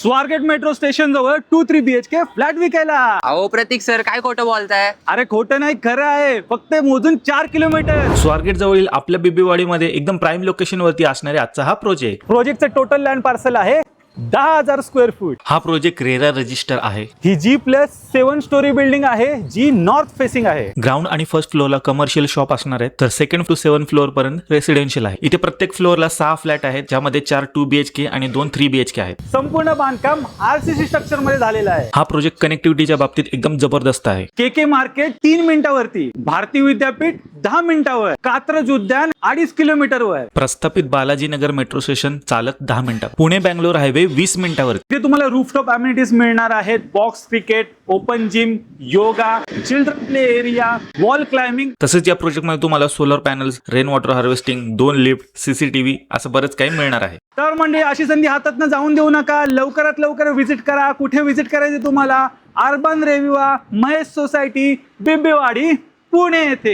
Swargate metro station जवळ 2-3 BHK flat विकायला. अहो प्रतीक सर काय खोटं बोलताय. अरे खोटं नाही खरं आहे, फक्त मोजून 4 किलोमीटर. स्वारगेट जवळील आपल्या बिबीवाडीमध्ये एकदम प्राईम लोकेशन वरती असणारे आजचा हा प्रोजेक्टचं टोटल लँड पार्सल आहे 10,000 स्क्वेअर फूट. हा प्रोजेक्ट रेरा रजिस्टर आहे. ही G+7 स्टोरी बिल्डिंग आहे जी नॉर्थ फेसिंग आहे. ग्राउंड आणि फर्स्ट फ्लोअरला कमर्शियल शॉप असणार आहेत, तर 2nd to 7th फ्लोअर पर्यंत रेसिडेन्शियल आहे. इथे प्रत्येक फ्लोअरला 6 फ्लॅट आहेत, ज्यामध्ये 4 2 BHK आणि 2 3 BHK आहेत. संपूर्ण बांधकाम RCC स्ट्रक्चर मध्ये झालेलं आहे. हा प्रोजेक्ट कनेक्टिव्हिटीच्या बाबतीत एकदम जबरदस्त आहे. KK मार्केट 3 मिनिटावरती, भारती विद्यापीठ 10 मिनिटावर, कात्रज उद्यान 2.5 किलोमीटरवर, प्रस्थापित बालाजी नगर मेट्रो स्टेशन चालत 10 मिनिटात, पुणे बँगलोर हायवे 20 मिनिटावर. इथे तुम्हाला रूफटॉप अम्युनिटीज मिळणार आहेत. Box cricket, open gym, yoga, children play area, wall climbing. तसेच या प्रोजेक्टमध्ये तुम्हाला solar panels, rain water harvesting, 2 lift, CCTV असं बरंच काही मिळणार आहे. तर म्हणजे अशी संधी हातातनं जाऊन देऊ नका. लवकरात लवकर व्हिजिट करा. कुठे व्हिजिट करायचे तुम्हाला? अर्बन रेव्हिवा, महेश सोसायटी, बिबवेवाडी, पुणे येथे.